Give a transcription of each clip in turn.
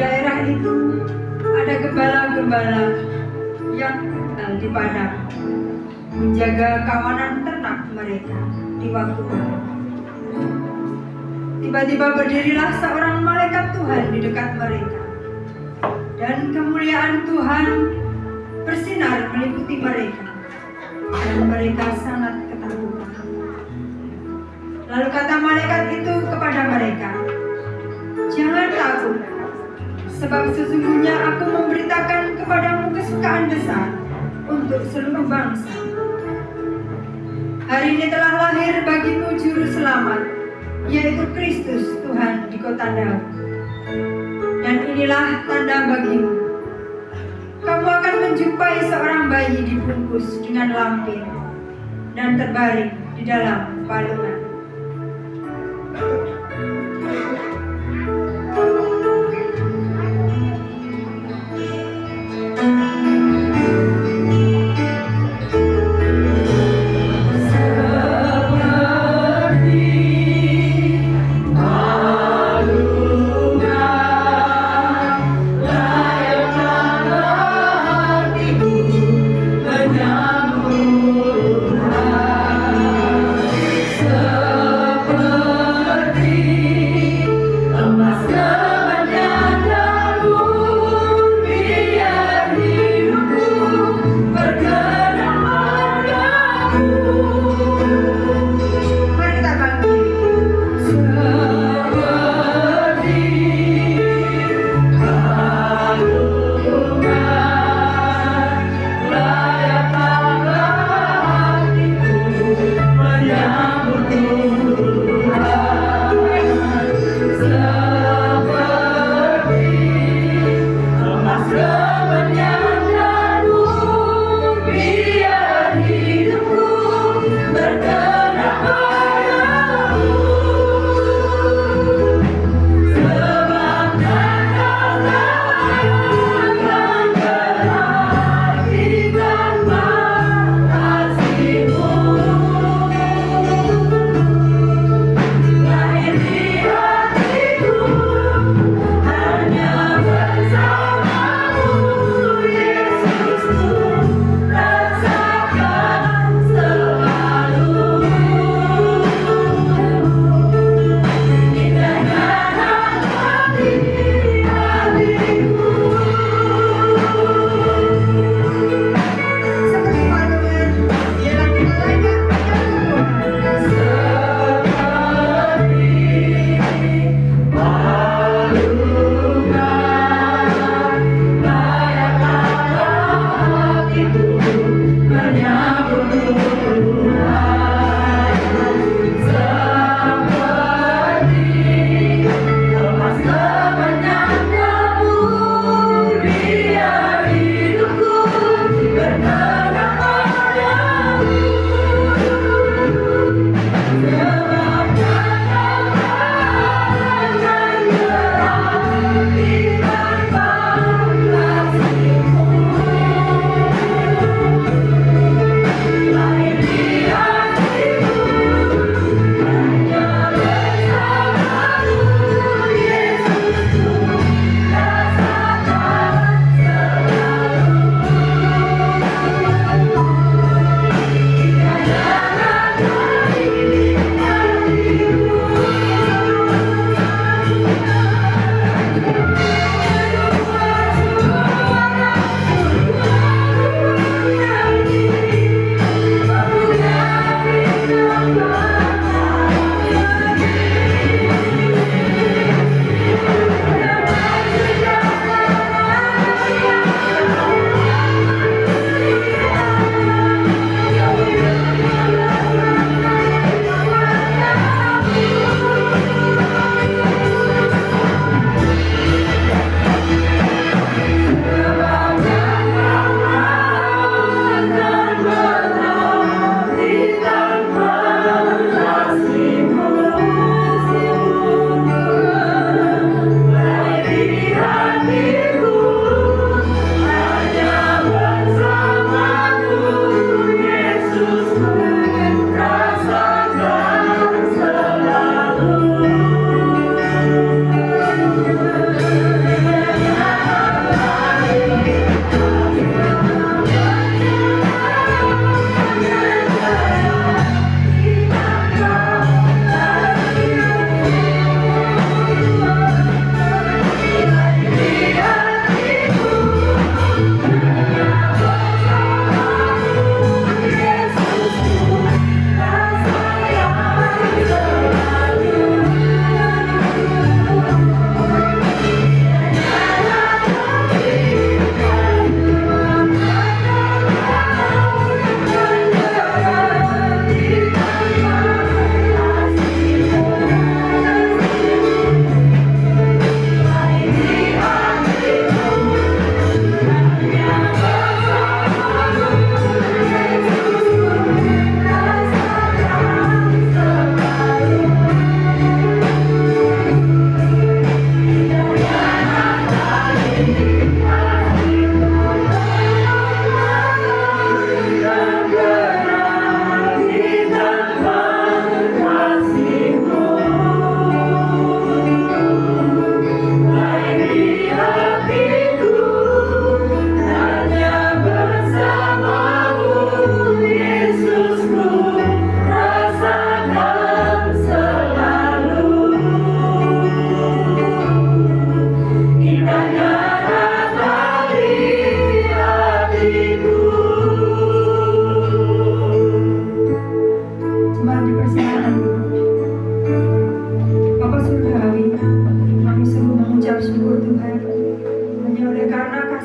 daerah itu ada gembala-gembala yang tinggal di padang, menjaga kawanan ternak mereka di waktu malam. Tiba-tiba berdirilah seorang malaikat Tuhan di dekat mereka, dan kemuliaan Tuhan bersinar meliputi mereka, dan mereka sangat ketakutan. Lalu kata malaikat itu kepada mereka, "Jangan takut, sebab sesungguhnya aku memberitakan kepadamu kesukaan besar untuk seluruh bangsa. Hari ini telah lahir bagimu juru selamat, yaitu Kristus Tuhan di kota Daud. Dan inilah tanda bagimu. Kamu akan menjumpai seorang bayi dibungkus dengan lampin dan terbaring di dalam palungan." Menyambut Tuhan.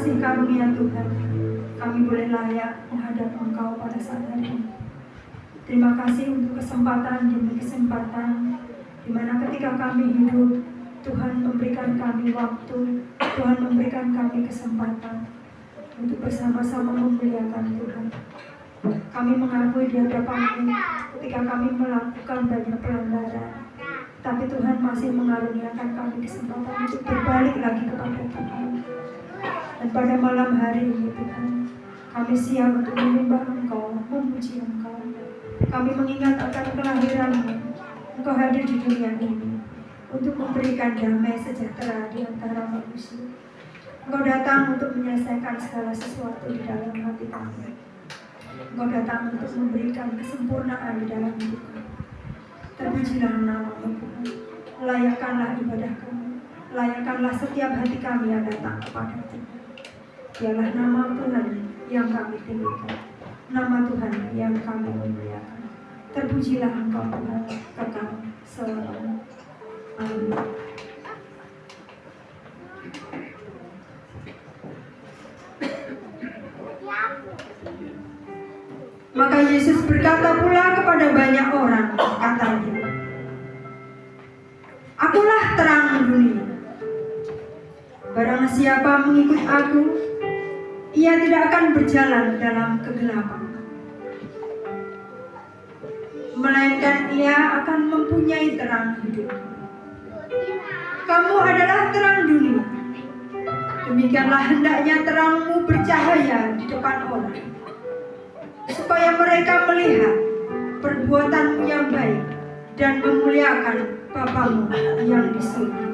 kasih karunia Tuhan, kami boleh layak menghadap Engkau pada saat hari ini. Terima kasih untuk kesempatan demi kesempatan, di mana ketika kami hidup, Tuhan memberikan kami waktu, Tuhan memberikan kami kesempatan untuk bersama-sama memuliakan Tuhan. Kami mengakui di hadapan-Mu ketika kami melakukan banyak pelanggaran, tapi Tuhan masih mengaruniakan kami kesempatan untuk berbalik lagi kepada Tuhan. Dan pada malam hari ini Tuhan, kami siap untuk menyembah Engkau, memuji Engkau. Kami mengingat akan kelahiran-Mu. Engkau hadir di dunia ini untuk memberikan damai sejahtera di antara manusia. Engkau datang untuk menyelesaikan segala sesuatu di dalam hati kami. Engkau datang untuk memberikan kesempurnaan di dalam hidup kami. Terpujilah nama-Mu Tuhan. Layakkanlah ibadah kami. Layakkanlah setiap hati kami yang datang kepada Tuhan. Dialah nama Tuhan yang kami tinggikan, nama Tuhan yang kami muliakan. Terpujilah Engkau Tuhan kekal selamanya. Amin. Maka Yesus berkata pula kepada banyak orang, katanya, "Akulah terang dunia. Barang siapa mengikut Aku, ia tidak akan berjalan dalam kegelapan, melainkan ia akan mempunyai terang hidup." Kamu adalah terang dunia. Demikianlah hendaknya terangmu bercahaya di depan orang, supaya mereka melihat perbuatanmu yang baik dan memuliakan Bapamu yang di surga.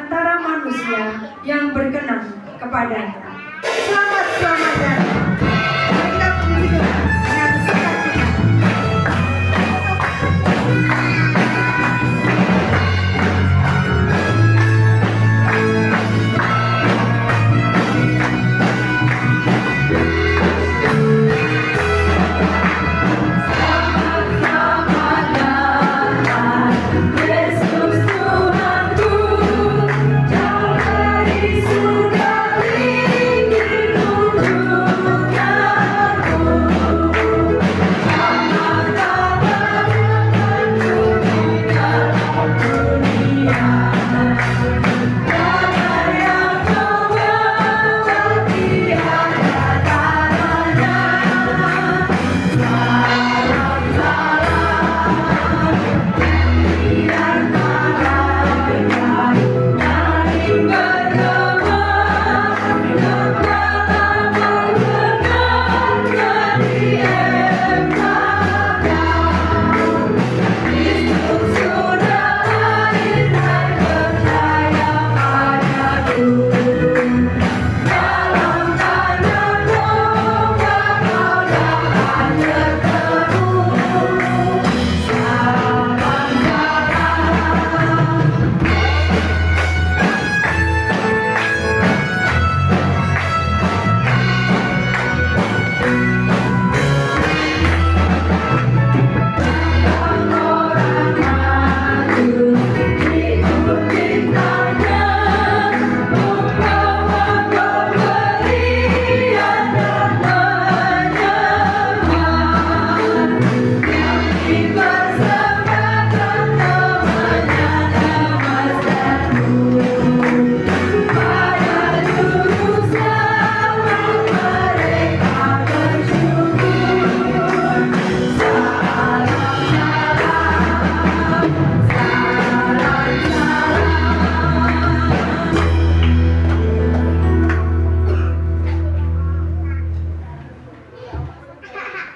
antara manusia yang berkenan kepadanya. Selamat datang. Mari kita puji Tuhan dengan sukacita.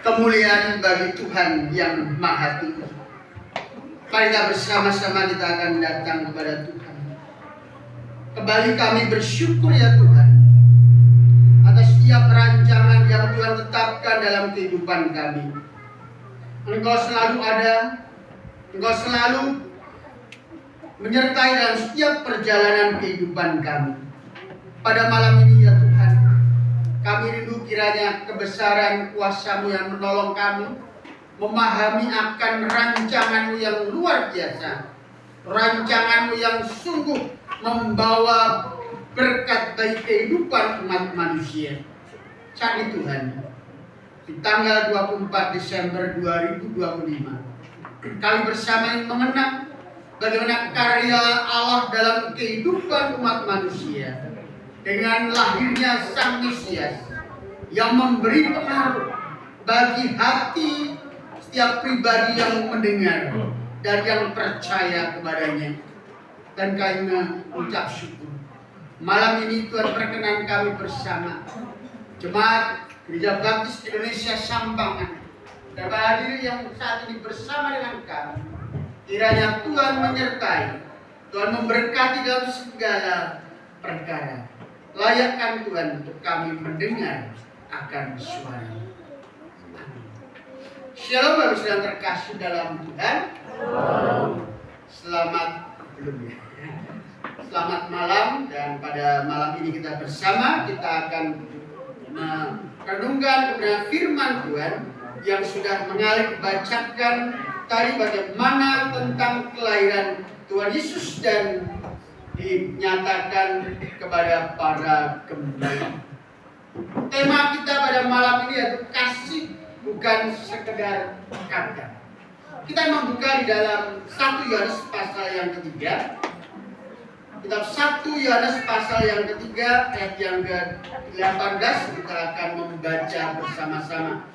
Kemuliaan bagi Tuhan yang Maha Tinggi. Mari kita bersama-sama kita akan datang kepada Tuhan. Kembali kami bersyukur ya Tuhan atas setiap rancangan yang Tuhan tetapkan dalam kehidupan kami. Engkau selalu ada, Engkau selalu menyertai dalam setiap perjalanan kehidupan kami. Pada malam ini ya Tuhan, kami rindu kiranya kebesaran kuasa-Mu yang menolong kami memahami akan rancangan-Mu yang luar biasa, rancangan-Mu yang sungguh membawa berkat bagi kehidupan umat manusia. Saat ini Tuhan, di tanggal 24 Desember 2025, kami bersama ini mengenang bagaimana karya Allah dalam kehidupan umat manusia dengan lahirnya Sang Mesias yang memberi pengaruh bagi hati setiap pribadi yang mendengar dan yang percaya kepadanya. Dan kami mengucap syukur. Malam ini Tuhan perkenan kami bersama Jemaat Gereja Baptis Indonesia Sambangan dan hadir yang saat ini bersama dengan kami. Kiranya Tuhan menyertai, Tuhan memberkati dalam segala perkara. Layakkan Tuhan untuk kami mendengar akan suara. Amin. Shalom Bapak Saudara terkasih dalam Tuhan. Selamat malam, dan pada malam ini kita bersama kita akan merenungkan kebenaran firman Tuhan yang sudah mengalir bacakan tadi bagaimana tentang kelahiran Tuhan Yesus dan dinyatakan kepada para gembala. Tema kita pada malam ini yaitu kasih bukan sekedar kata. Kita membuka di dalam 1 Yohanes pasal yang ketiga. Kitab 1 Yohanes pasal yang ketiga ayat yang ke-18 kita akan membaca bersama-sama.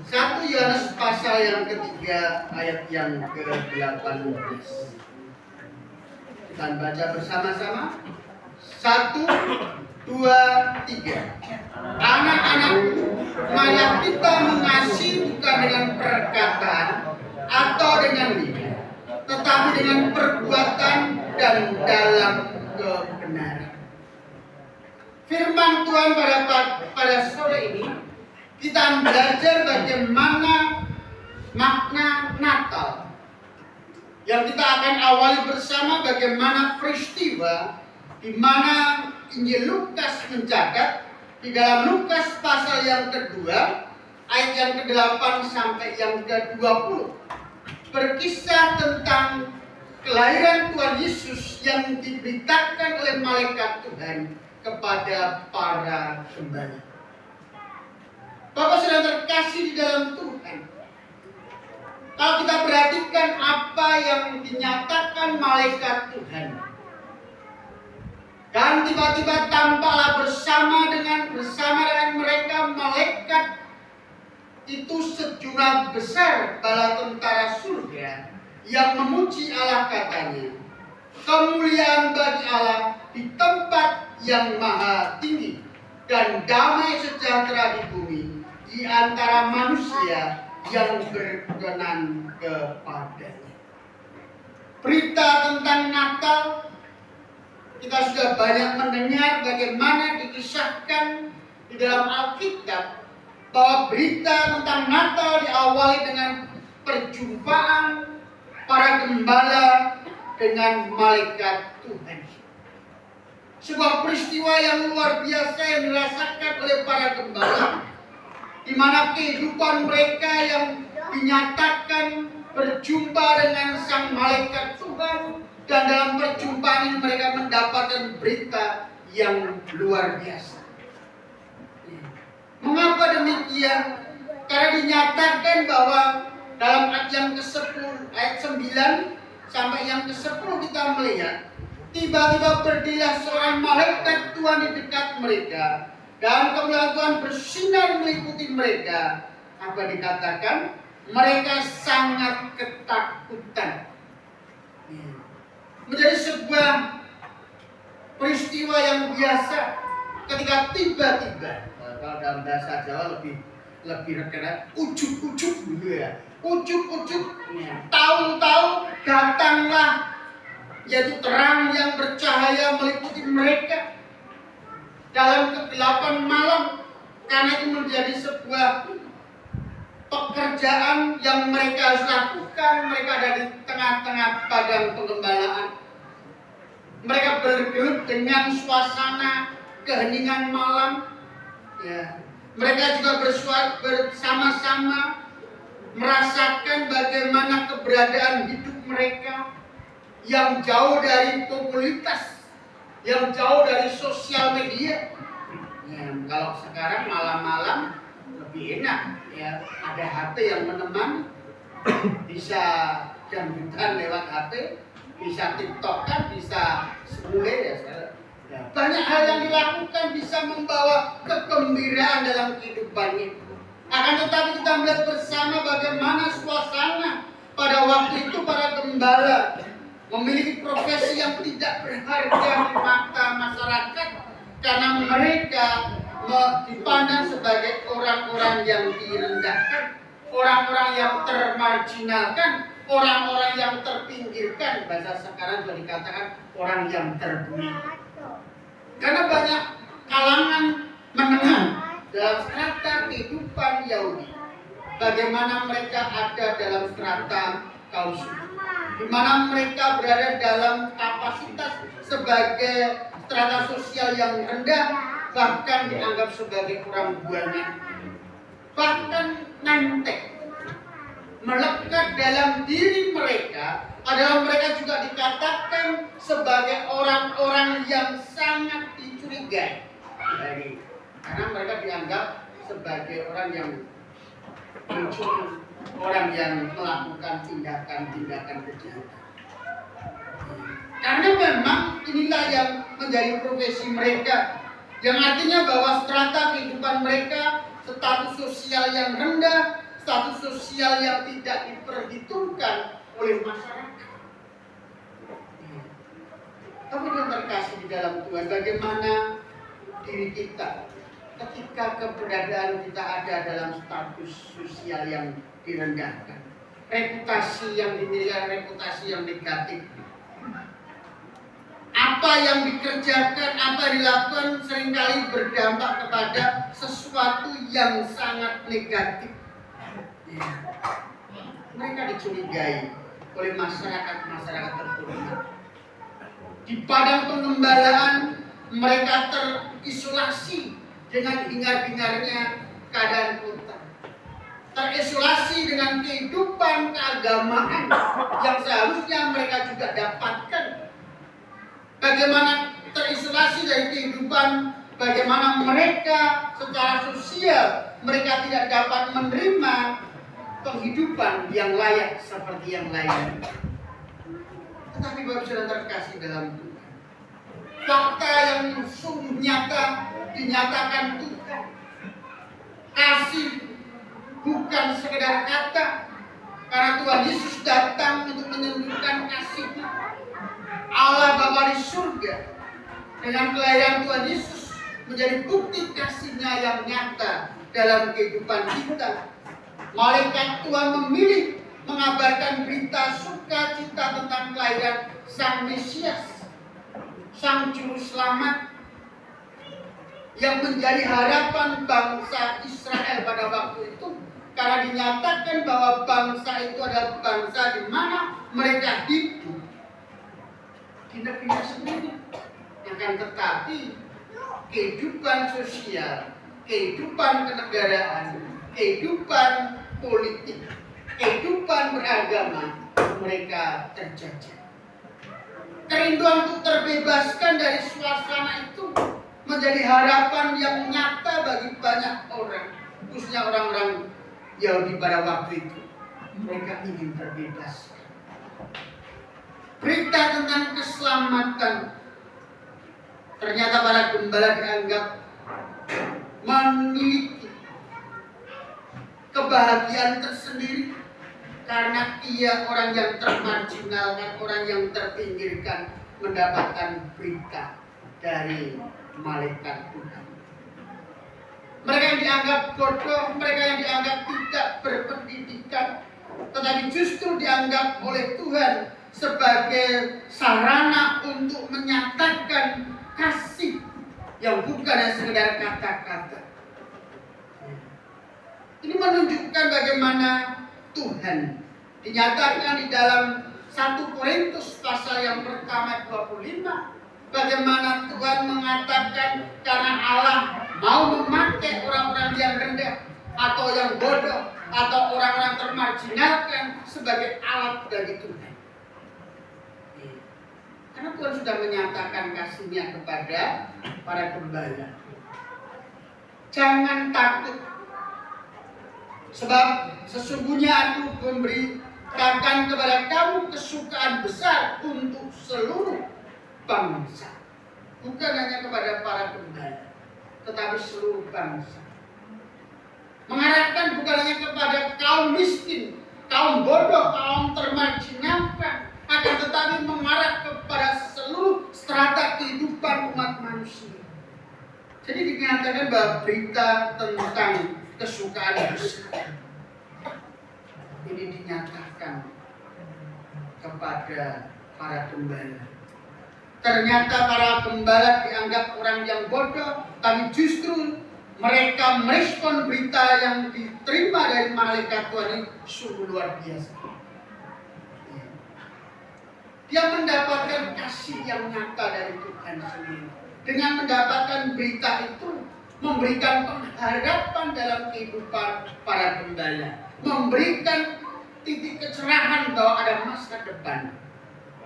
1 Yohanes pasal yang ketiga ayat yang ke-18. Kita baca bersama-sama. 1, 2, 3. Anak-anakku, marilah kita mengasihi bukan dengan perkataan atau dengan lidah, tetapi dengan perbuatan dan dalam kebenaran. Firman Tuhan pada sore ini kita belajar bagaimana makna Natal. Yang kita akan awali bersama bagaimana peristiwa di mana Injil Lukas mencatat di dalam Lukas pasal yang kedua ayat yang ke-8 sampai yang ke-20 berkisah tentang kelahiran Tuhan Yesus yang diberitakan oleh malaikat Tuhan kepada para gembala. Bapak Saudara terkasih di dalam Tuhan, kalau kita perhatikan apa yang dinyatakan malaikat Tuhan, dan tiba-tiba tampaklah bersama dengan mereka malaikat itu sejumlah besar bala tentara surga yang memuji Allah, katanya, kemuliaan bagi Allah di tempat yang maha tinggi dan damai sejahtera di bumi di antara manusia yang berkenan kepadanya. Berita tentang Natal kita sudah banyak mendengar bagaimana dikisahkan di dalam Alkitab bahwa berita tentang Natal diawali dengan perjumpaan para gembala dengan malaikat Tuhan. Sebuah peristiwa yang luar biasa yang dirasakan oleh para gembala, di mana kehidupan mereka yang dinyatakan berjumpa dengan sang malaikat Tuhan, dan dalam perjumpaan ini mereka mendapatkan berita yang luar biasa. Mengapa demikian? Karena dinyatakan bahwa dalam ayat yang ke-10, ayat 9 sampai yang ke-10 kita melihat tiba-tiba berdirilah seorang malaikat Tuhan di dekat mereka, dan kemuliaan Tuhan bersinar meliputi mereka. Apa dikatakan? Mereka sangat ketakutan. Menjadi sebuah peristiwa yang biasa ketika tiba-tiba, kalau dalam bahasa Jawa lebih rekenan, ujuk-ujuk gitu ya. Ujuk-ujuk, tahu-tahu datanglah yaitu terang yang bercahaya meliputi mereka dalam kegelapan malam. Karena itu menjadi sebuah pekerjaan yang mereka harus lakukan. Mereka ada di tengah-tengah padang penggembalaan. Mereka bergelut dengan suasana keheningan malam. Ya. Mereka juga bersama-sama merasakan bagaimana keberadaan hidup mereka yang jauh dari popularitas, yang jauh dari sosial media. Ya, kalau sekarang malam-malam lebih enak, ya, ada HP yang menemani, bisa dangdutan lewat HP, bisa TikTokan, bisa semule ya sekarang. Banyak hal yang dilakukan bisa membawa kegembiraan dalam kehidupannya. Akan tetapi kita melihat bersama bagaimana suasana pada waktu itu para gembala memiliki profesi yang tidak berharga di mata masyarakat, karena mereka dipandang sebagai orang-orang yang direndahkan, orang-orang yang termarginalkan, orang-orang yang terpinggirkan. Bahasa sekarang juga dikatakan orang yang terbuli. Karena banyak kalangan menengah dalam strata kehidupan Yahudi, bagaimana mereka ada dalam strata kaum suku, di mana mereka berada dalam kapasitas sebagai strata sosial yang rendah, bahkan dianggap sebagai orang buangan, bahkan nentek. Melekat dalam diri mereka adalah mereka juga dikatakan sebagai orang-orang yang sangat dicurigai. Karena mereka dianggap sebagai orang yang mencuri, orang yang melakukan tindakan-tindakan kejahatan. Karena memang inilah yang menjadi profesi mereka, yang artinya bahwa strata kehidupan mereka, status sosial yang rendah, status sosial yang tidak diperhitungkan oleh masyarakat. Tapi yang terkasih di dalam Tuhan, bagaimana diri kita ketika keberadaan kita ada dalam status sosial yang direndahkan. reputasi yang dimiliki, reputasi yang negatif. Apa yang dikerjakan, apa yang dilakukan seringkali berdampak kepada sesuatu yang sangat negatif. Mereka dicurigai oleh masyarakat terhormat. Di padang pengembalaan mereka terisolasi dengan hingar-bingarnya keadaan kota. Terisolasi dengan kehidupan keagamaan yang seharusnya mereka juga dapatkan. Bagaimana terisolasi dari kehidupan, bagaimana mereka secara sosial mereka tidak dapat menerima penghidupan yang layak seperti yang lain. Tetapi Bapak Saudara terkasih dalam Tuhan, fakta yang sungguh nyata dinyatakan Tuhan. Kasih bukan sekedar kata, karena Tuhan Yesus datang untuk menunjukkan kasih-Nya. Allah Bapa di surga dengan kelahiran Tuhan Yesus menjadi bukti kasih-Nya yang nyata dalam kehidupan kita. Malaikat Tuhan memilih mengabarkan berita sukacita tentang kelahiran Sang Mesias, Sang Juru Selamat, yang menjadi harapan bangsa Israel pada waktu itu. Karena dinyatakan bahwa bangsa itu adalah bangsa di mana mereka hidup pindah-pindah sendiri. Akan tetapi kehidupan sosial, kehidupan kenegaraan, kehidupan politik, kehidupan beragama mereka terjajah. Kerinduan untuk terbebaskan dari suasana itu menjadi harapan yang nyata bagi banyak orang, khususnya orang-orang Yahudi pada waktu itu. Mereka ingin terbebas. Berita tentang keselamatan ternyata para gembala dianggap memiliki kebahagiaan tersendiri karena ia orang yang termarginalkan, orang yang terpinggirkan mendapatkan berita dari malaikat Tuhan. Mereka yang dianggap bodoh, mereka yang dianggap tidak berpendidikan, tetapi justru dianggap oleh Tuhan sebagai sarana untuk menyatakan kasih yang bukan hanya sekedar kata-kata. Ini menunjukkan bagaimana Tuhan dinyatakan di dalam 1 Korintus pasal yang pertama 25. Bagaimana Tuhan mengatakan karena Allah mau memakai orang-orang yang rendah atau yang bodoh atau orang-orang termarginalkan sebagai alat bagi Tuhan. Karena Tuhan sudah menyatakan kasih-Nya kepada para gembala. Jangan takut, sebab sesungguhnya Aku memberikan kepada kamu kesukaan besar untuk seluruh bangsa. Bukan hanya kepada para gembala, tetapi seluruh bangsa. Mengarahkan bukan hanya kepada kaum miskin, kaum bodoh, kaum termarginalkan, akan tetapi mengarah kepada seluruh strata kehidupan umat manusia. Jadi dinyatakan bahwa berita tentang kesukaan besar ini dinyatakan kepada para gembala. Ternyata para gembala dianggap orang yang bodoh, tapi justru mereka merespon berita yang diterima dari malaikat Tuhan ini sungguh luar biasa. Dia mendapatkan kasih yang nyata dari Tuhan sendiri. Dengan mendapatkan berita itu, memberikan pengharapan dalam kehidupan para gembala, memberikan titik kecerahan bahwa ada masa depan.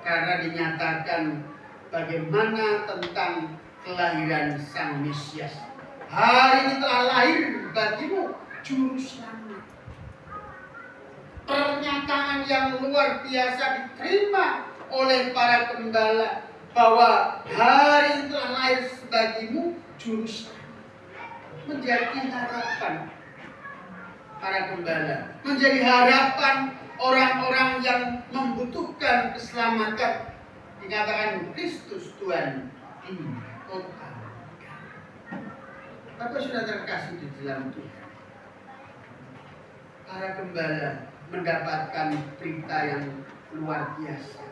Karena dinyatakan bagaimana tentang kelahiran Sang Mesias. Hari ini telah lahir bagimu Juru Selamat. Pernyataan yang luar biasa diterima oleh para gembala bahwa hari ini telah lahir bagimu Juru Selamat. Menjadi harapan para gembala, menjadi harapan orang-orang yang membutuhkan keselamatan. Dikatakan Kristus Tuhan di kota. Bapak sudah terkasih di dalam Tuhan. Para gembala mendapatkan berita yang luar biasa.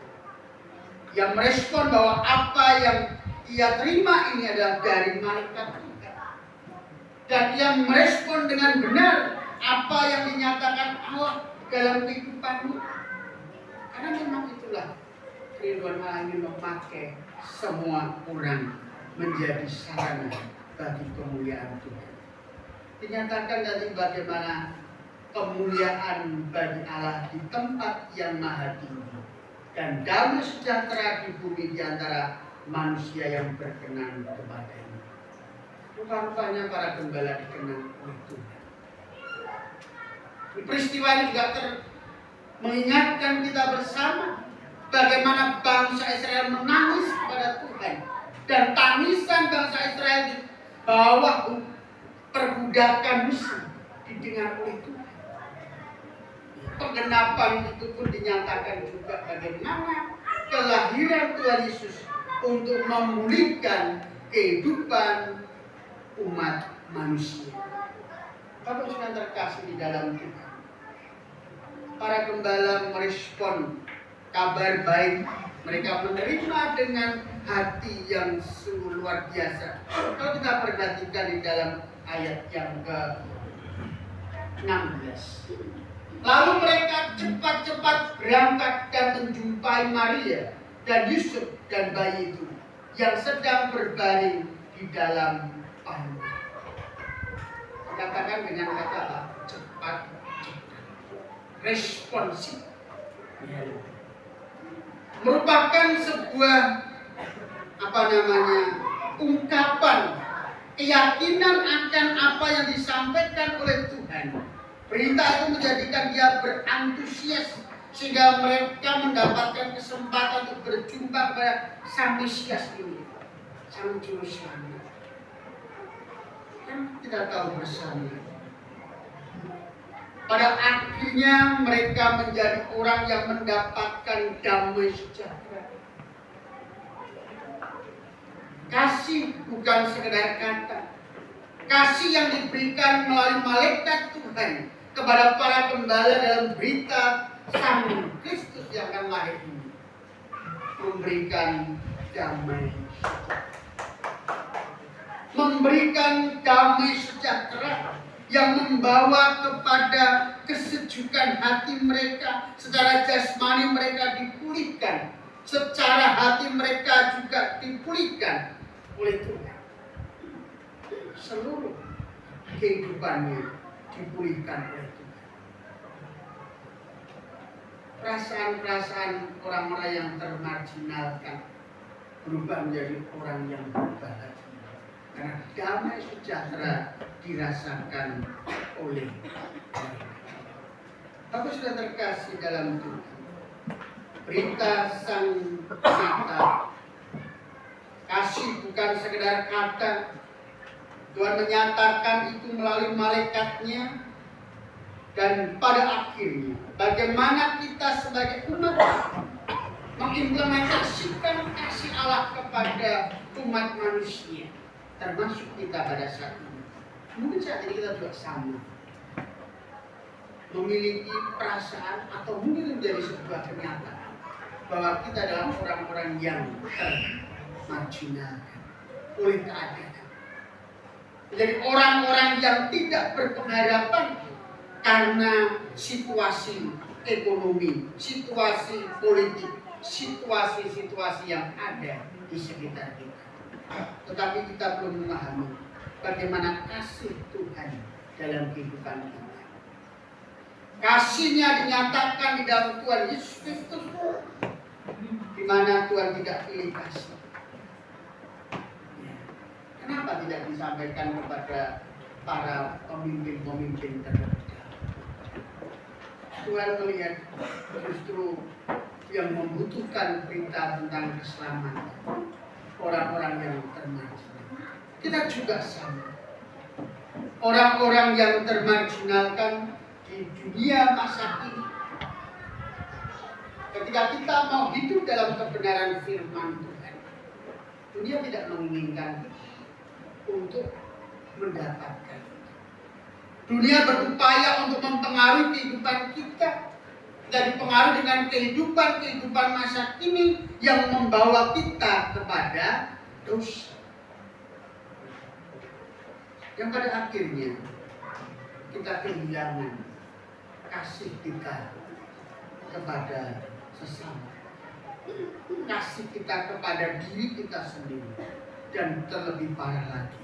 Yang merespon bahwa apa yang ia terima ini adalah dari malaikat Tuhan. Dan yang merespon dengan benar apa yang dinyatakan Allah dalam kehidupanmu. Karena memang itulah kerinduan Allah ingin memakai semua orang menjadi sarana bagi kemuliaan Tuhan. Dinyatakan tadi bagaimana kemuliaan bagi Allah di tempat yang maha tinggi dan damai sejahtera di bumi di antara manusia yang berkenan kepadanya. Rupa-rupanya para gembala dikenal oleh Tuhan. Peristiwa ini juga mengingatkan kita bersama bagaimana bangsa Israel menangis kepada Tuhan. Dan tangisan bangsa Israel di bawah perbudakan musuh didengar oleh Tuhan. Penggenapan itu pun dinyatakan juga bagaimana kelahiran Tuhan Yesus untuk memulihkan kehidupan umat manusia. Bapak sudah terkasih di dalam Tuhan. Para gembala merespon kabar baik. Mereka menerima dengan hati yang sungguh luar biasa. Kalau kita perhatikan di dalam ayat yang ke-16. Lalu mereka cepat-cepat berangkat dan menjumpai Maria dan Yusuf dan bayi itu yang sedang berbaring di dalam payung. Katakan dengan kata apa? Cepat. Responsif. Merupakan sebuah ungkapan keyakinan akan apa yang disampaikan oleh Tuhan. Berita itu menjadikan dia berantusias sehingga mereka mendapatkan kesempatan untuk berjumpa kepada Sang Mesias ini, Sang Juru Selamat. Kan kita tahu bersama, pada akhirnya mereka menjadi orang yang mendapatkan damai sejahtera. Kasih bukan sekedar kata. Kasih yang diberikan melalui malaikat Tuhan kepada para gembala dalam berita Sang Kristus yang akan lahir ini. Memberikan damai sejahtera. Memberikan damai sejahtera yang membawa kepada kesejukan hati mereka, secara jasmani mereka dipulihkan, secara hati mereka juga dipulihkan oleh Tuhan. Seluruh kehidupannya dipulihkan oleh Tuhan. Perasaan-perasaan orang-orang yang termarginalkan berubah menjadi orang yang berbahagia. Karena damai sejahtera dirasakan oleh mereka. Bapak sudah terkasih dalam Tuhan. Berita Sang Mata. Kasih bukan sekedar kata. Tuhan menyatakan itu melalui malaikatnya. Dan pada akhirnya, bagaimana kita sebagai umat mengimplementasikan kasih Allah kepada umat manusia. Termasuk kita pada saat ini. Mungkin saat ini kita juga sama. Memiliki perasaan atau mungkin menjadi sebuah kenyataan bahwa kita adalah orang-orang yang termarginalkan oleh keadaan. Menjadi orang-orang yang tidak berpengharapan karena situasi ekonomi, situasi politik, situasi-situasi yang ada di sekitar kita. Tetapi kita belum memahami bagaimana kasih Tuhan dalam kehidupan kita. Kasihnya dinyatakan di dalam Tuhan Yesus Kristus, di mana Tuhan tidak pilih kasih. Kenapa tidak disampaikan kepada para pemimpin-pemimpin terdekat? Tuhan melihat justru yang membutuhkan berita tentang keselamatan orang-orang yang termarginal. Kita juga sama. Orang-orang yang termarginalkan di dunia masa ini. Ketika kita mau hidup dalam kebenaran firman Tuhan, dunia tidak menginginkan untuk mendapatkan. Dunia berupaya untuk mempengaruhi kehidupan kita. Kita dipengaruhi dengan kehidupan masa kini yang membawa kita kepada dosa. Yang pada akhirnya kita kehilangan kasih kita kepada sesama. Kasih kita kepada diri kita sendiri. Dan terlebih parah lagi,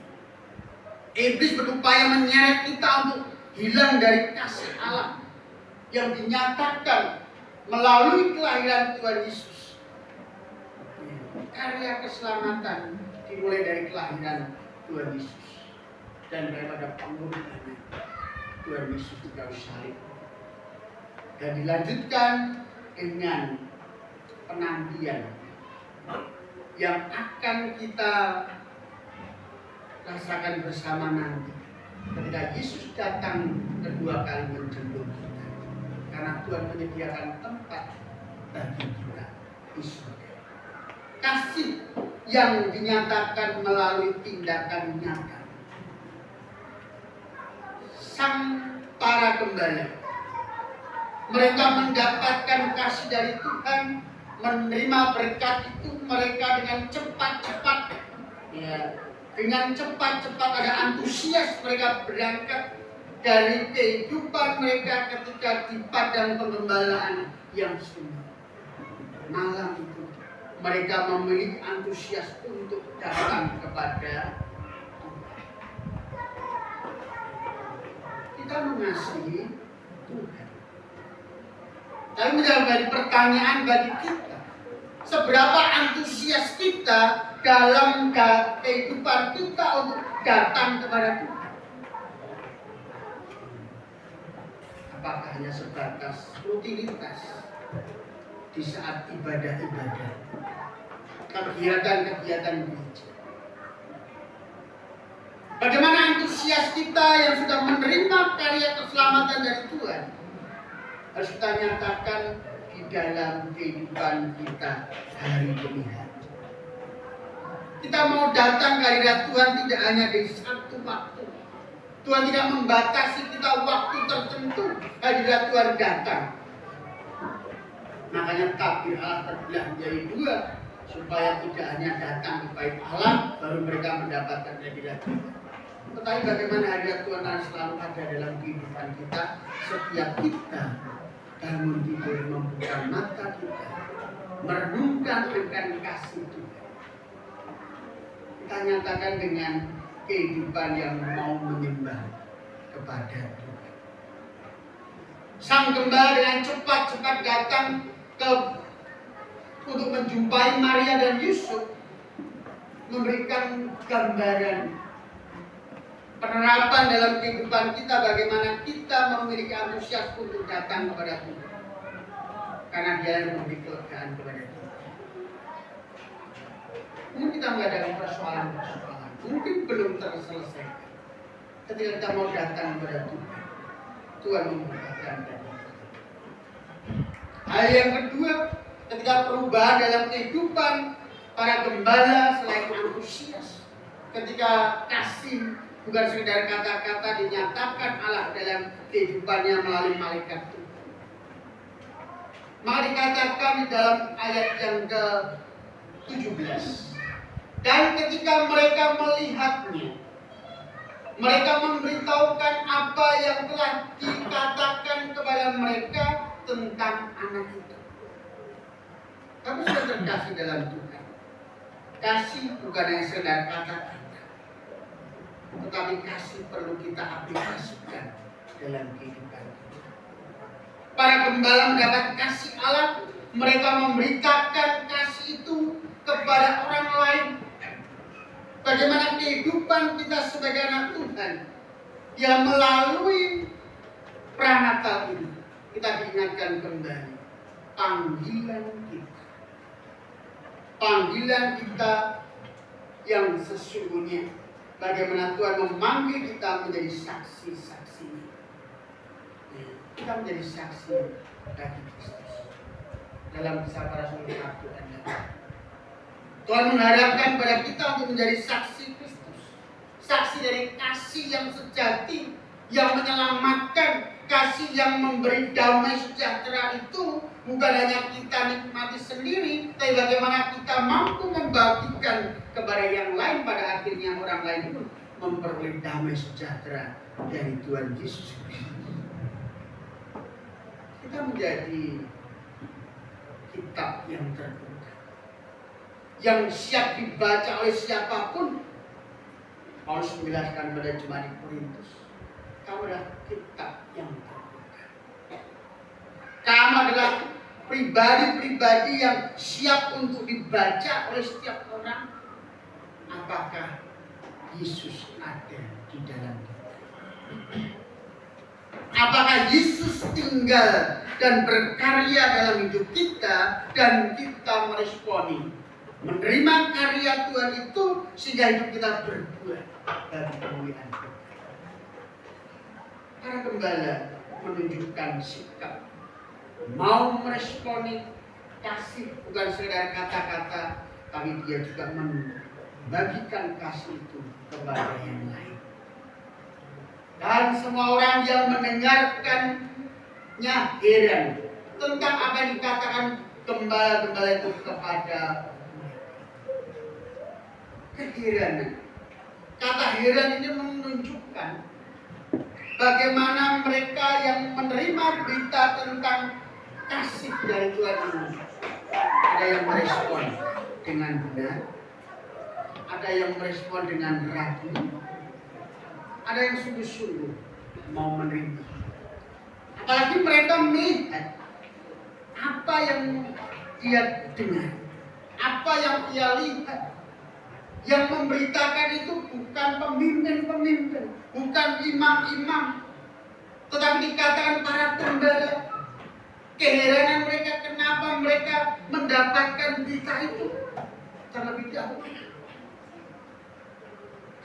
iblis berupaya menyeret kita untuk hilang dari kasih Allah yang dinyatakan melalui kelahiran Tuhan Yesus. Karya keselamatan dimulai dari kelahiran Tuhan Yesus dan daripada pengorbanan Tuhan Yesus di kayu salib, dan dilanjutkan dengan penantian yang akan kita rasakan bersama nanti ketika Yesus datang kedua kali menjemput kita, karena Tuhan menyediakan tempat bagi kita di surga. Kasih yang dinyatakan melalui tindakan nyata. Sang para gembala, mereka mendapatkan kasih dari Tuhan, menerima berkat itu mereka dengan cepat-cepat, ya, dengan cepat-cepat ada antusias mereka berangkat dari kehidupan mereka ketika di padang penggembalaan yang sunyi. Malam itu mereka memiliki antusias untuk datang kepada Tuhan. Kita mengasihi Tuhan. Tapi menjadi pertanyaan bagi kita, seberapa antusias kita dalam kehidupan kita untuk datang kepada Tuhan? Apakah hanya sebatas rutinitas di saat ibadah-ibadah, kegiatan-kegiatan gereja? Bagaimana antusias kita yang sudah menerima karya keselamatan dari Tuhan? Harus kita nyatakan di dalam kehidupan kita hari demi hari. Kita mau datang ke hadirat Tuhan tidak hanya di satu waktu. Tuhan tidak membatasi kita waktu tertentu hadirat Tuhan datang. Makanya tabir Allah terbelah menjadi dua, supaya tidak hanya datang kepada Allah baru mereka mendapatkan hadirat Tuhan. Tetapi bagaimana hadirat Tuhan harus selalu ada dalam kehidupan kita setiap kita bangun tidur, membuka mata kita, merenungkan akan kasih Tuhan. Kita nyatakan dengan kehidupan yang mau menyembah kepada Tuhan. Sang gembala dengan cepat-cepat datang untuk menjumpai Maria dan Yusuf, memberikan gambaran penerapan dalam kehidupan kita, bagaimana kita memiliki antusias untuk datang kepada Tuhan, karena Dia yang memberi kelegaan kepada kita. Mungkin kita menghadapi persoalan-persoalan, mungkin belum terselesaikan. Ketika kita mau datang kepada Tuhan, Tuhan membukakan dan hal yang kedua, ketika perubahan dalam kehidupan para gembala selain antusias, ketika kasih bukan sekedar kata-kata dinyatakan Allah dalam kehidupannya melalui malaikat Tuhan. Maka dikatakan di dalam ayat yang ke-17, dan ketika mereka melihatnya, mereka memberitahukan apa yang telah dikatakan kepada mereka tentang anak itu. Kamu sudah terkasih dalam Tuhan. Kasih bukan hanya sekedar kata-kata, tetapi kasih perlu kita aplikasikan dalam kehidupan kita. Para gembala mendapat kasih Allah, mereka memberitakan kasih itu kepada orang lain. Bagaimana kehidupan kita sebagai anak Tuhan yang melalui pranatal ini kita diingatkan kembali panggilan kita. Panggilan kita yang sesungguhnya, bagaimana Tuhan memanggil kita menjadi saksi-saksi. Kita menjadi saksi bagi Kristus. Dalam Kisah Para Rasul 1 ayat 8. Tuhan mengharapkan pada kita untuk menjadi saksi Kristus. Saksi dari kasih yang sejati yang menyelamatkan, kasih yang memberi damai sejahtera itu bukan hanya kita nikmati sendiri, tapi bagaimana kita mampu membagikan kepada yang lain, pada akhirnya orang lain itu memperoleh damai sejahtera dari Tuhan Yesus Kristus. Kita menjadi kitab yang terbuka, yang siap dibaca oleh siapapun. Paulus menjelaskan pada jemaat di Korintus, kamu adalah kitab yang terbuka. Kamu adalah pribadi-pribadi yang siap untuk dibaca oleh setiap orang. Apakah Yesus ada di dalam kita? Apakah Yesus tinggal dan berkarya dalam hidup kita, dan kita meresponi, menerima karya Tuhan itu sehingga hidup kita berbuah bagi kemuliaan Tuhan. Para gembala menunjukkan sikap mau meresponi kasih, bukan sekedar kata-kata, tapi dia juga membagikan kasih itu kepada yang lain. Dan semua orang yang mendengarkannya heran tentang apa yang dikatakan gembala-gembala itu kepada mereka. Keheranan. Kata heran ini menunjukkan bagaimana mereka yang menerima berita tentang kasih dari Tuhan ini. Ada yang merespon dengan benar, ada yang merespon dengan ragu, ada yang sungguh-sungguh mau menerima. Apalagi mereka melihat apa yang ia dengar, apa yang ia lihat. Yang memberitakan itu bukan pemimpin-pemimpin, bukan imam-imam, tetapi dikatakan para gembala. Keheranan mereka, kenapa mereka mendapatkan berita itu terlebih dahulu.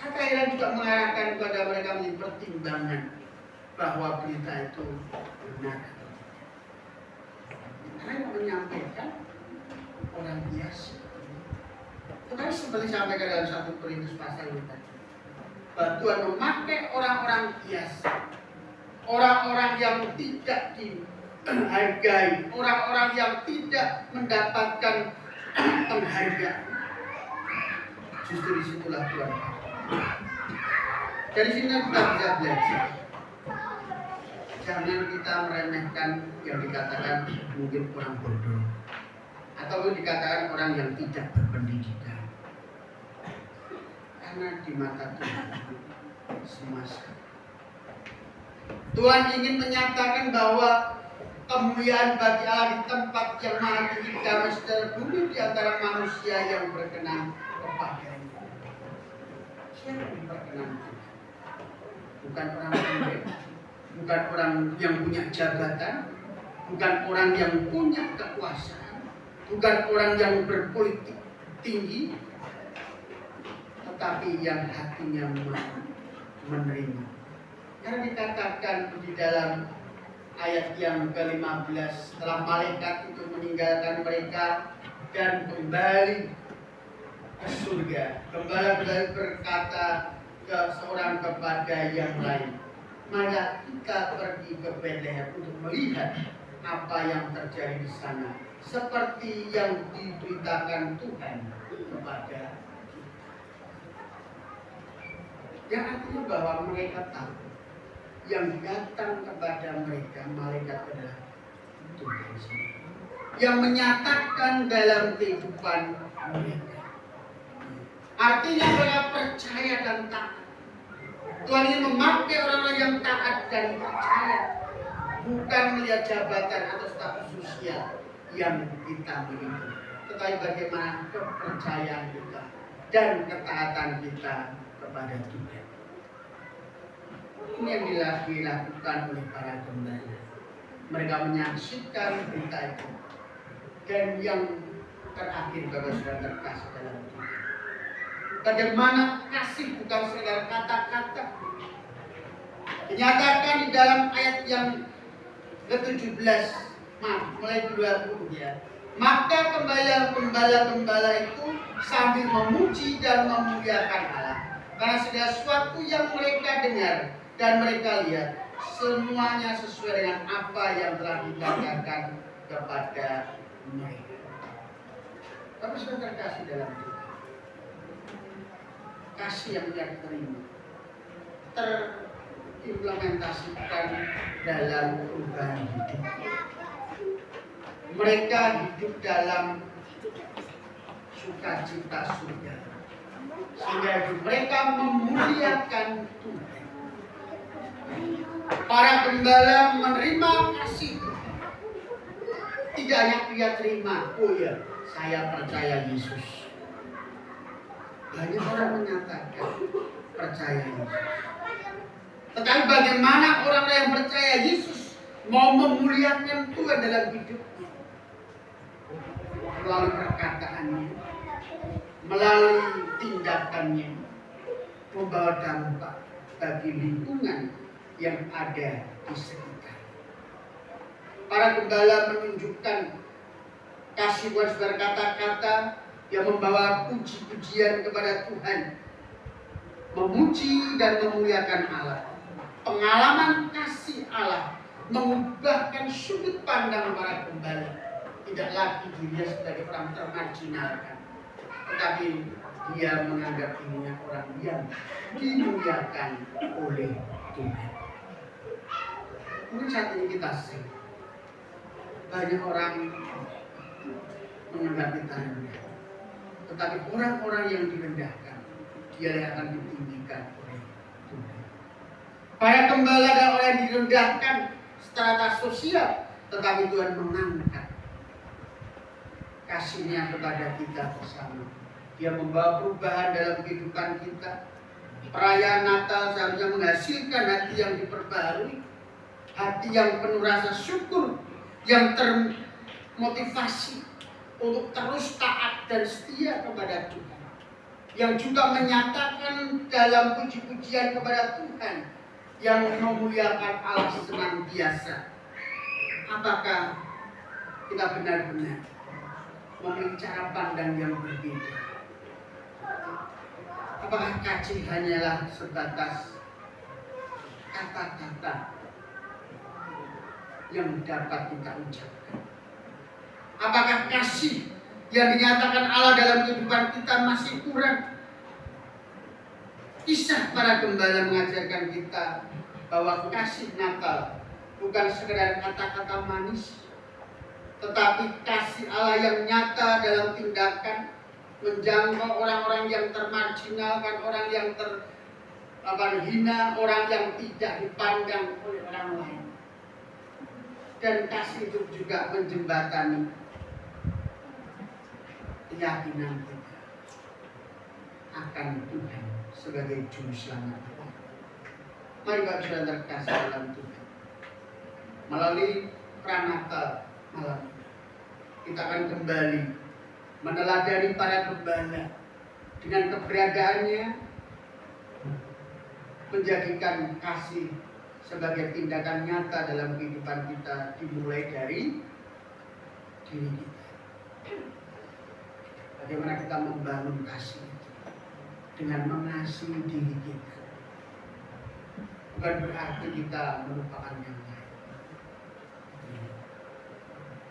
Kata heran juga mengarahkan kepada mereka menjadi pertimbangan bahwa berita itu benar. Karena yang menyampaikan orang biasa. Tetapi seperti sampaikan dalam 1 Korintus pasal 5 tadi, bahwa Tuhan memakai orang-orang biasa, orang-orang yang tidak dihargai, orang-orang yang tidak mendapatkan penghargaan. Justru disitulah Tuhan. Dari sini kita bisa belajar. Jangan kita meremehkan yang dikatakan mungkin orang bodoh, atau dikatakan orang yang tidak berpendidikan. Karena di mata Tuhan semua sama. Tuhan ingin menyatakan bahwa kemuliaan bagi Allah di tempat yang maha tinggi damai sejahtera bumi di antara manusia yang berkenan kepadanya. Siapa yang berkenan? Bukan orang pemimpin, bukan orang yang punya jabatan, bukan orang yang punya kekuasaan, bukan orang yang berpolitik tinggi, tetapi yang hatinya mau menerima. Karena dikatakan di dalam ayat yang ke-15, setelah malaikat itu meninggalkan mereka dan kembali ke surga, gembala berkata ke seorang kepada yang lain, maka kita pergi ke Betlehem untuk melihat apa yang terjadi di sana, seperti yang diberitakan Tuhan kepada kita. Yang artinya bahwa mereka tahu yang datang kepada mereka malaikat adalah Tuhan sendiri, yang menyatakan dalam kehidupan mereka. Artinya mereka percaya dan taat. Tuhan ingin memakai orang-orang yang taat dan percaya, bukan melihat jabatan atau status sosial yang kita miliki, tetapi bagaimana kepercayaan kita dan ketaatan kita kepada Tuhan. Ini yang dilakukan oleh para gembala. Mereka menyaksikan berita itu, dan yang terakhir Bapak sudah terkasih dalam Tuhan. Bagaimana kasih bukan sekedar kata-kata. Dinyatakan di dalam ayat yang ke-17, mulai 20 ya. Maka gembala-gembala itu sambil memuji dan memuliakan Allah karena segala sesuatu yang mereka dengar Dan mereka lihat semuanya sesuai dengan apa yang telah dikatakan kepada mereka. Tapi sudah terkasih dalam Tuhan, kasih yang mereka terima terimplementasikan dalam perubahan hidup. Mereka hidup dalam sukacita surga, sehingga mereka memuliakan Tuhan. Para gembala menerima kasih. Tidak hanya dia terima, oh ya, saya percaya Yesus. Banyak orang menyatakan percaya Yesus. Tetapi bagaimana orang yang percaya Yesus mau memuliakan Tuhan dalam hidupnya? Melalui perkataannya, melalui tindakannya, membawa dampak bagi lingkungan yang ada di sekitar. Para gembala menunjukkan kasih Tuhan sebagai kata-kata yang membawa puji-pujian kepada Tuhan, memuji dan memuliakan Allah. Pengalaman kasih Allah mengubahkan sudut pandang para gembala. Tidak lagi dirinya sebagai orang termarginalkan, tetapi dia menganggap dirinya orang yang dimuliakan oleh Tuhan. Mungkin saat ini kita sering banyak orang menganggap kita rendah, tetapi orang-orang yang direndahkan, dia yang akan ditinggikan oleh Tuhan. Para gembala dan orang yang direndahkan secara sosial, tetapi Tuhan mengangkat kasih-Nya kepada kita bersama. Dia membawa perubahan dalam kehidupan kita. Perayaan Natal seharusnya menghasilkan hati yang diperbarui, hati yang penuh rasa syukur, yang termotivasi untuk terus taat dan setia kepada Tuhan, yang juga menyatakan dalam puji-pujian kepada Tuhan, yang memuliakan Allah senantiasa. Apakah kita benar-benar memiliki cara pandang yang berbeda? Apakah kasih hanyalah sebatas kata-kata yang dapat kita ucapkan? Apakah kasih yang dinyatakan Allah dalam kehidupan kita masih kurang? Kisah para gembala mengajarkan kita bahwa kasih Natal bukan sekedar kata-kata manis, tetapi kasih Allah yang nyata dalam tindakan, menjangkau orang-orang yang termarginalkan, orang yang terhina, orang yang tidak dipandang oleh orang lain. Dan kasih itu juga menjembatani keyakinan kita akan Tuhan sebagai juru selamat kita. Mari Bapak Saudara terkasih dalam Tuhan, melalui Pranatal malam ini, kita akan kembali meneladani para gembala dengan keberadaannya, menjadikan kasih sebagai tindakan nyata dalam kehidupan kita, dimulai dari diri kita. Bagaimana kita membangun kasih itu dengan mengasihi diri kita. Bukan berarti kita melupakan yang lain.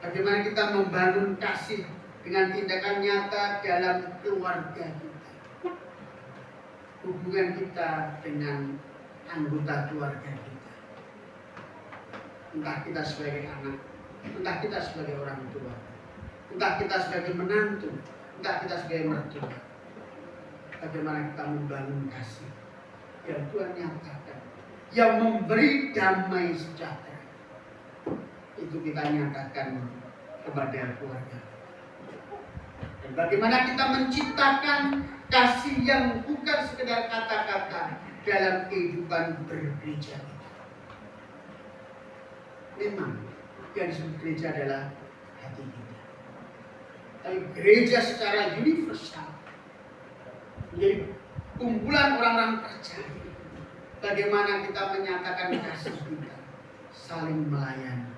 Bagaimana kita membangun kasih dengan tindakan nyata dalam keluarga kita, hubungan kita dengan anggota keluarga kita, entah kita sebagai anak, entah kita sebagai orang tua, entah kita sebagai menantu, entah kita sebagai mertua. Bagaimana kita membangun kasih yang Tuhan nyatakan, yang memberi damai sejahtera, itu kita nyatakan kepada keluarga. Dan bagaimana kita menciptakan kasih yang bukan sekedar kata-kata dalam kehidupan bergereja kita. Memang yang disebut gereja adalah hati kita. Tapi gereja secara universal menjadi kumpulan orang-orang percaya. Bagaimana kita menyatakan kasih kita, saling melayani.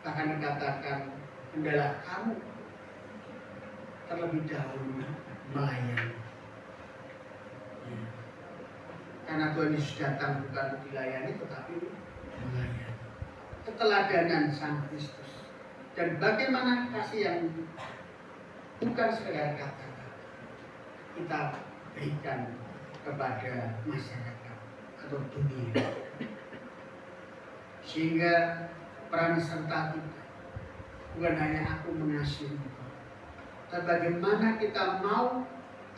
Bahkan dikatakan, hendaklah kamu terlebih dahulu melayani. Karena Tuhan Yesus datang bukan untuk dilayani tetapi melayani. Keteladanan Sang Kristus. Dan bagaimana kasih yang bukan sekedar kata-kata kita berikan kepada masyarakat atau dunia. Sehingga peran serta kita bukan hanya aku mengasihi engkau, tapi bagaimana kita mau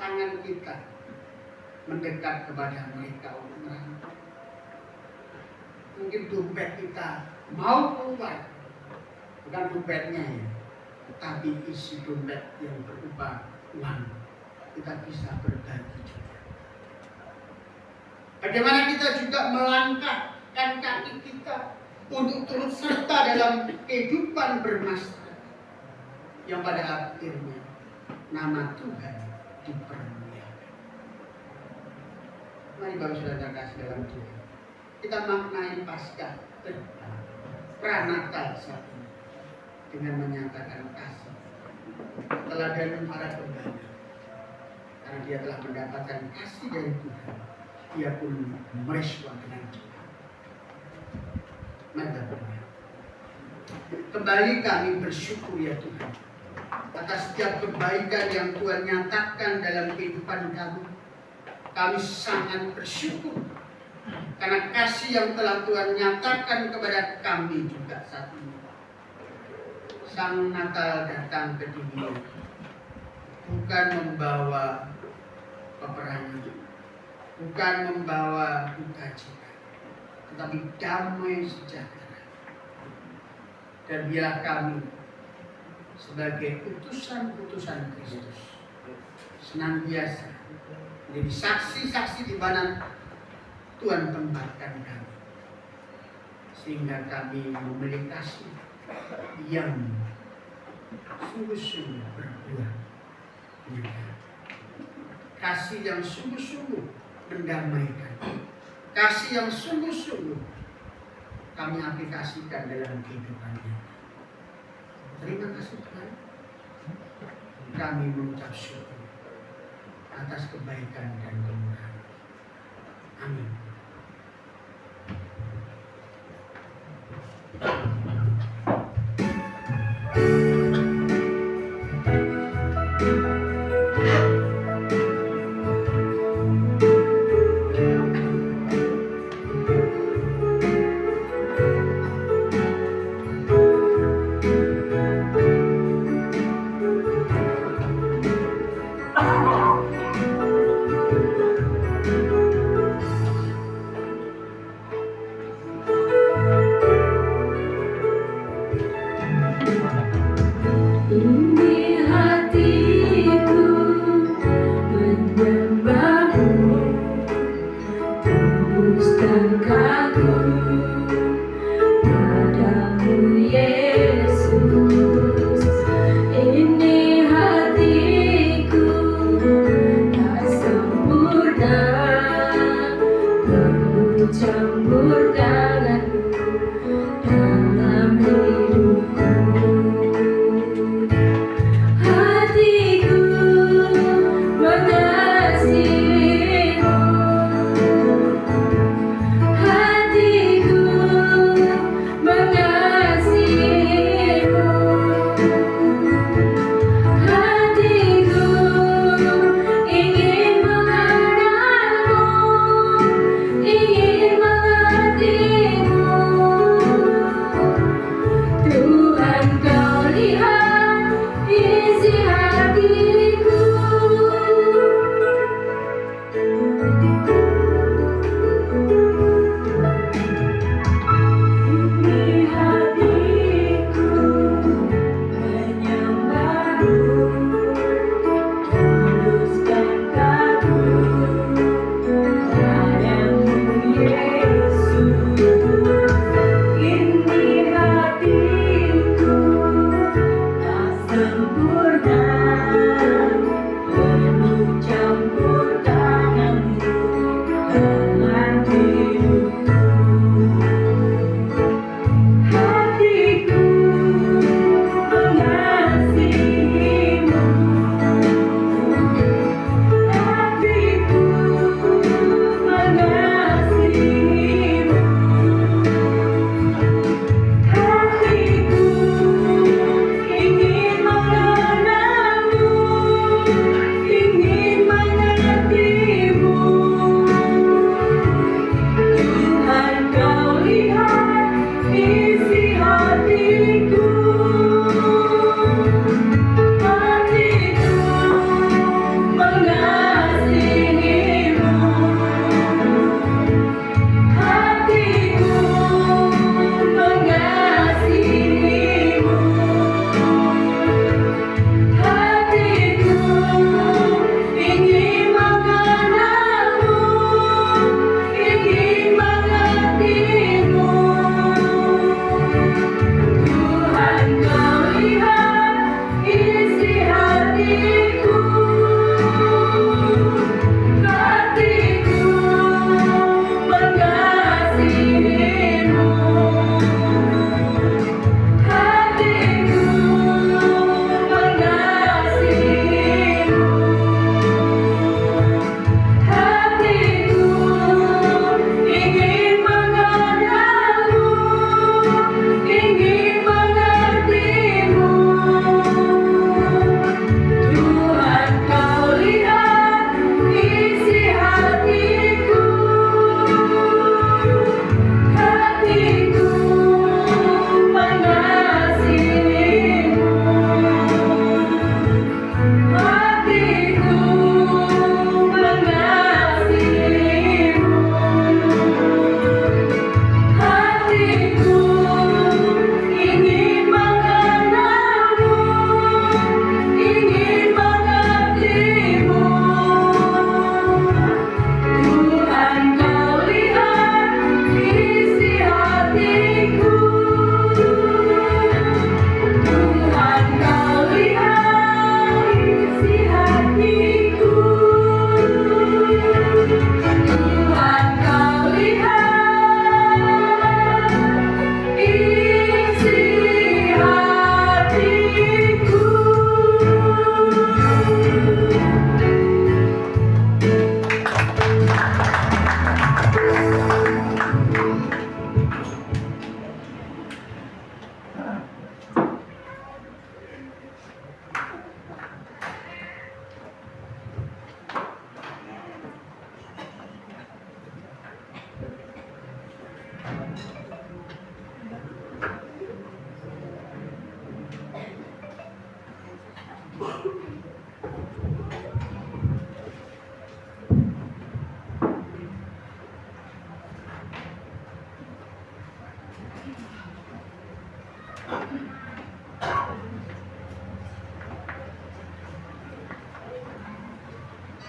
tangan kita mendekat kepada mereka untuk merantau. Mungkin dompet kita mau keluar, bukan dompetnya ya, tapi isi dompet yang berupa uang, kita bisa berbagi juga. Bagaimana kita juga melangkahkan kaki kita untuk turut serta dalam kehidupan bermasyarakat yang pada akhirnya nama Tuhan dipermuliakan. Mari Bapak Saudara kasih dalam Tuhan, kita maknai Paskah Pranatal saat ini dengan menyatakan kasih teladan para pembela, karena dia telah mendapatkan kasih dari Tuhan, dia pun merespon dengan cepat. Mari berdoa. Kembali kami bersyukur ya Tuhan atas setiap kebaikan yang Tuhan nyatakan dalam kehidupan kami. Kami sangat bersyukur karena kasih yang telah Tuhan nyatakan kepada kami juga saat ini. Sang Natal datang ke dunia bukan membawa peperangan, bukan membawa duka cita, tetapi damai sejahtera. Dan biarlah kami sebagai utusan-utusan Kristus senantiasa menjadi saksi-saksi di mana Tuhan tempatkan kami, sehingga kami memiliki kasih yang sungguh-sungguh berbuah menyertai, kasih yang sungguh-sungguh mendamaikan, kasih yang sungguh-sungguh kami aplikasikan dalam kehidupan kita. Terima kasih Tuhan. Kami mengucap syukur atas kebaikan dan kemurahan. Amin.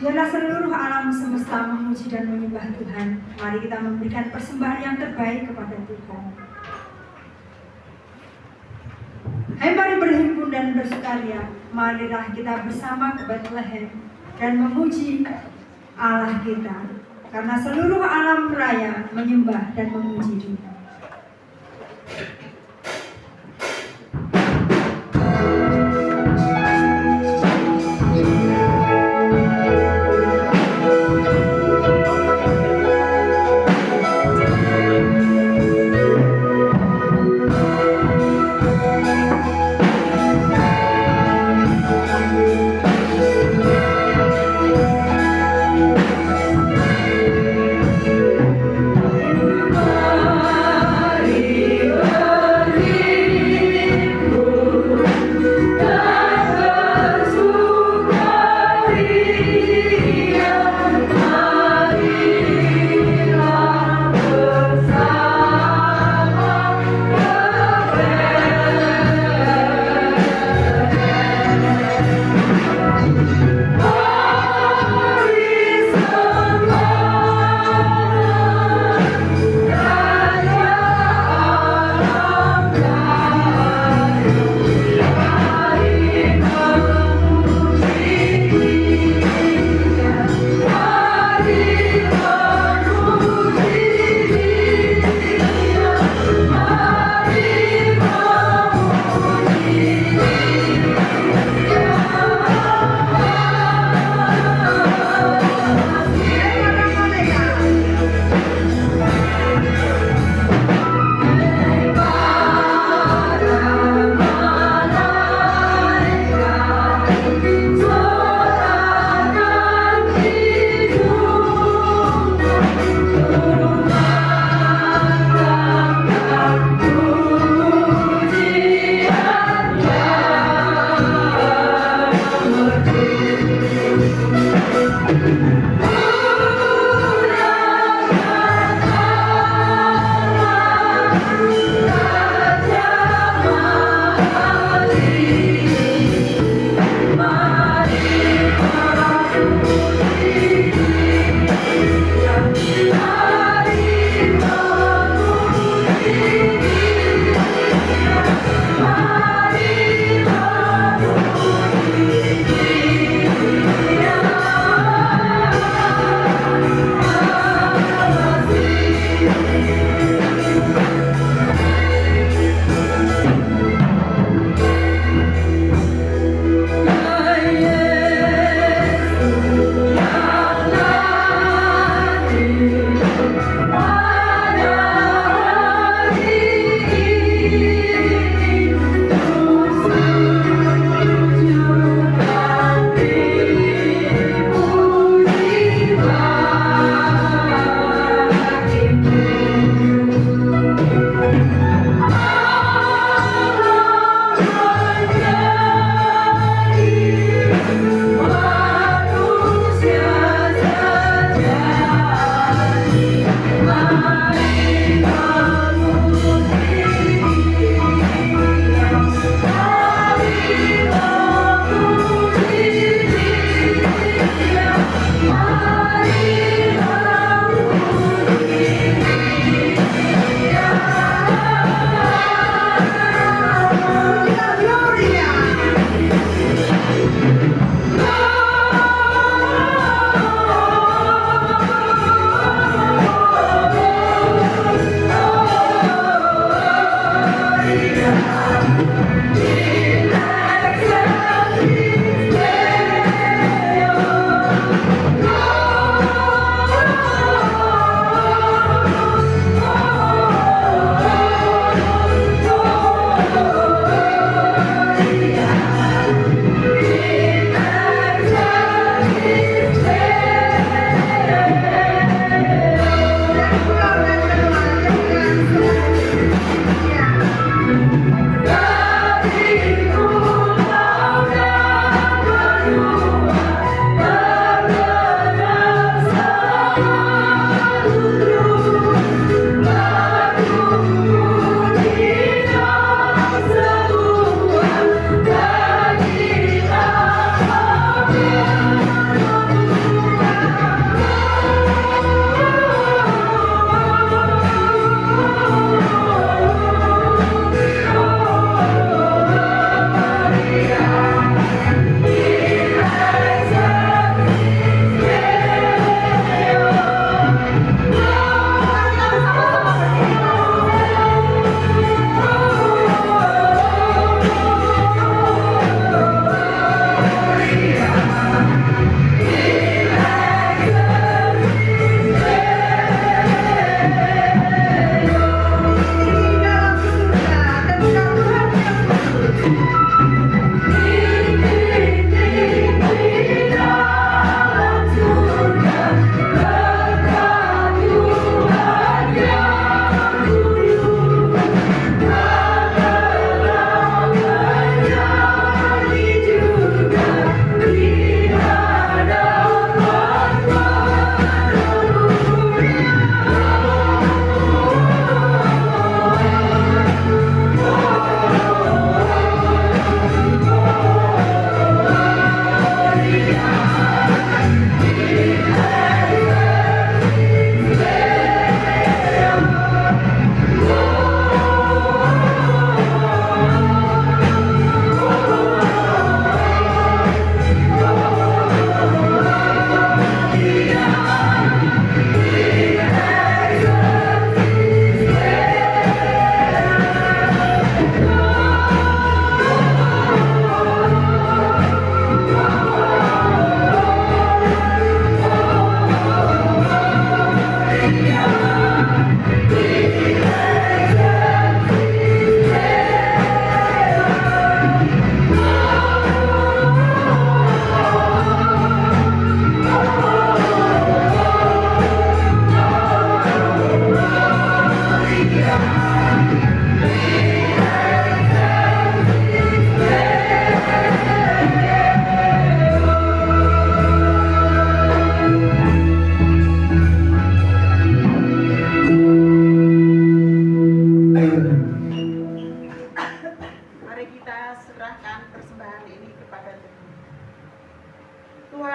Biarlah seluruh alam semesta memuji dan menyembah Tuhan. Mari kita memberikan persembahan yang terbaik kepada Tuhan. Hai, mari berhimpun dan bersukaria. Marilah kita bersama ke Bethlehem dan memuji Allah kita. Karena seluruh alam raya menyembah dan memuji Dia.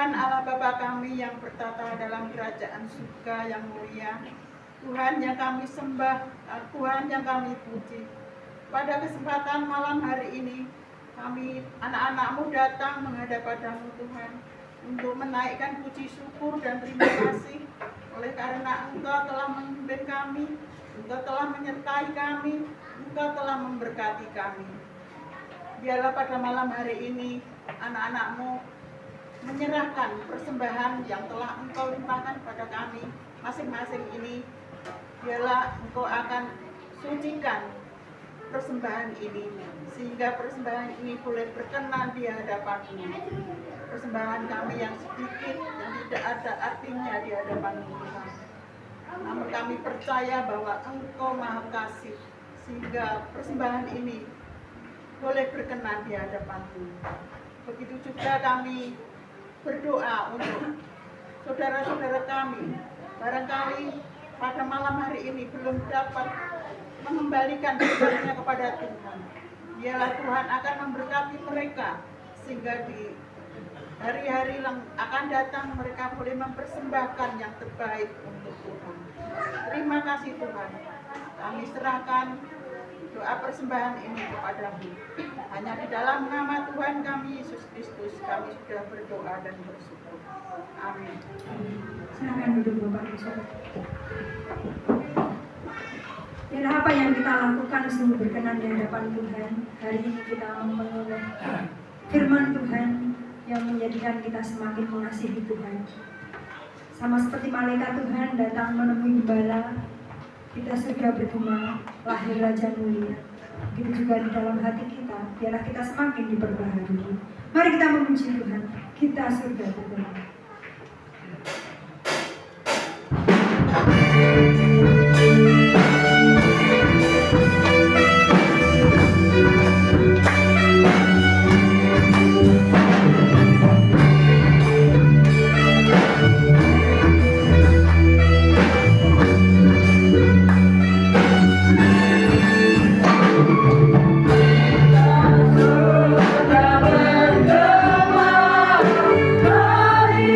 Tuhan Allah Bapa kami yang bertata dalam kerajaan surga yang mulia, Tuhan yang kami sembah, Tuhan yang kami puji. Pada kesempatan malam hari ini, kami anak-anak-Mu datang menghadap padamu Tuhan, untuk menaikkan puji syukur dan terima kasih oleh karena Engkau telah memimpin kami, Engkau telah menyertai kami, Engkau telah memberkati kami. Biarlah pada malam hari ini anak-anak-Mu menyerahkan persembahan yang telah Engkau limpahkan pada kami masing-masing ini. Biarlah Engkau akan sucikan persembahan ini, sehingga persembahan ini boleh berkenan di hadapan-Mu. Persembahan kami yang sedikit, yang tidak ada artinya di hadapan-Mu Tuhan. Namun kami percaya bahwa Engkau Maha Kasih, sehingga persembahan ini boleh berkenan di hadapan-Mu. Begitu juga kami berdoa untuk saudara-saudara kami, barangkali pada malam hari ini belum dapat mengembalikan hidupnya kepada Tuhan. Biarlah Tuhan akan memberkati mereka, sehingga di hari-hari yang akan datang mereka boleh mempersembahkan yang terbaik untuk Tuhan. Terima kasih Tuhan. Kami serahkan doa persembahan ini kepadamu. Hanya di dalam nama Tuhan kami Yesus Kristus kami sudah berdoa dan bersyukur. Amin. Silakan duduk Bapak Ibu Saudara. Dan apa yang kita lakukan sungguh berkenan di hadapan Tuhan. Hari ini kita menoleh firman Tuhan yang menjadikan kita semakin mengasihi Tuhan. Sama seperti malaikat Tuhan datang menemui gembala, kita sudah bergema, lahir Raja mulia. Begitu juga di dalam hati kita, biarlah kita semakin diperbaharui. Mari kita memuji Tuhan, kita surga bergema. Hari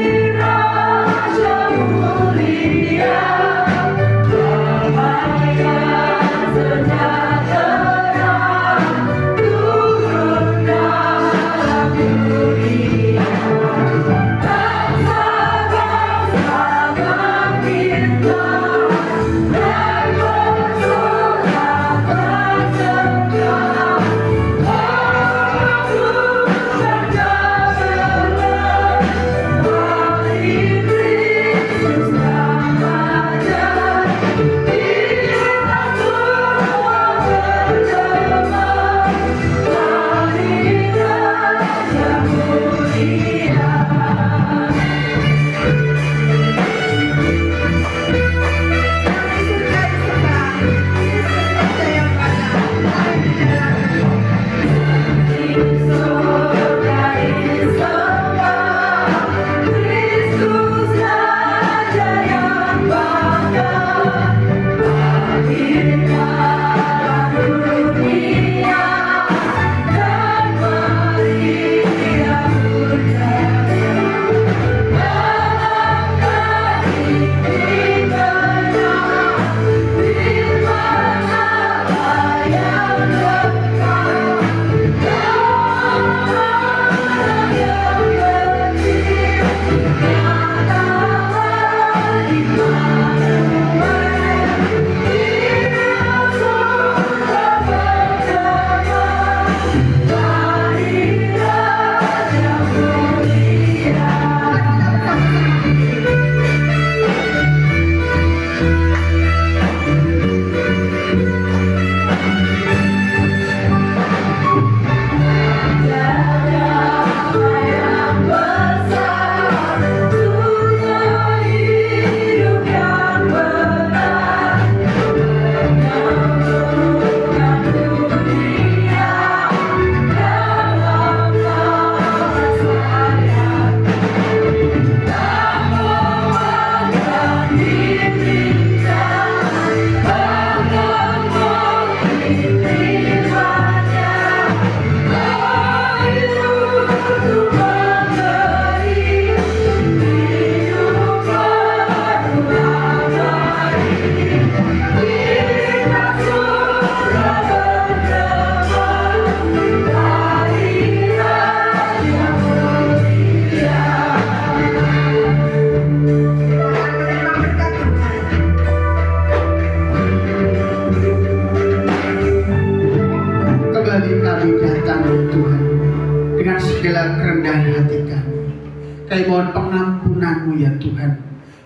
pengampunan-Mu ya Tuhan.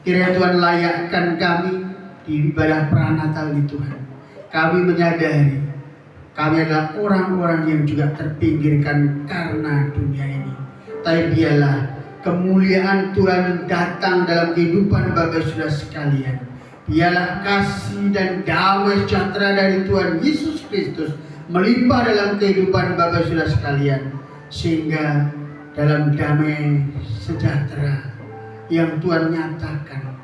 Kiranya Tuhan layakkan kami di ibadah Pranatal ini Tuhan. Kami menyadari kami adalah orang-orang yang juga terpinggirkan karena dunia ini. Tapi biarlah kemuliaan Tuhan datang dalam kehidupan Bapak Saudara sekalian. Biarlah kasih dan damai sejahtera dari Tuhan Yesus Kristus melimpah dalam kehidupan Bapak Saudara sekalian. Sehingga dalam damai sejahtera yang Tuhan nyatakan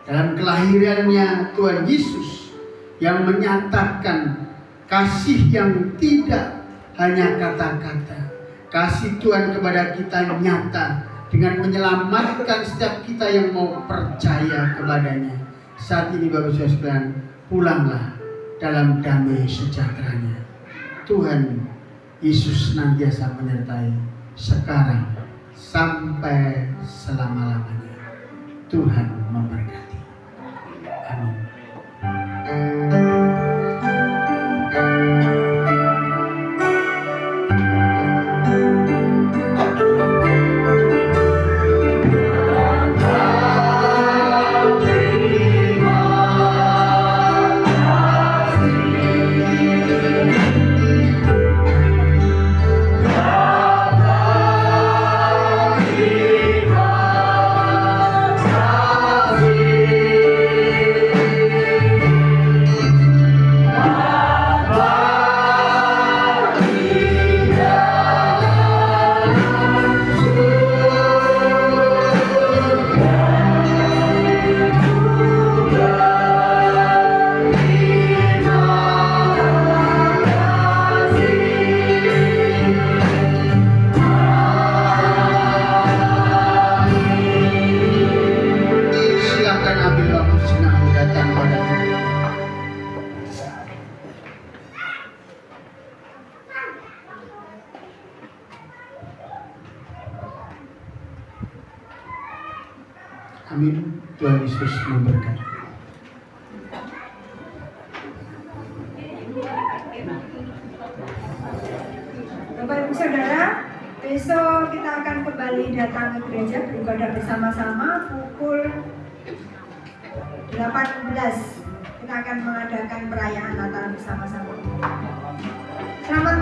dalam kelahirannya Tuhan Yesus yang menyatakan kasih yang tidak hanya kata-kata. Kasih Tuhan kepada kita nyata dengan menyelamatkan setiap kita yang mau percaya kepadanya. Saat ini Bapak Saudara sekalian, pulanglah dalam damai sejahteranya. Tuhan Yesus senantiasa menyertai sekarang sampai selama-lamanya. Tuhan memberkati. Amin. Amin. Tuhan Yesus memberkati. Bapak Ibu Saudara, besok kita akan kembali datang ke gereja beribadah bersama-sama pukul 18. Kita akan mengadakan perayaan Natal bersama-sama. Selamat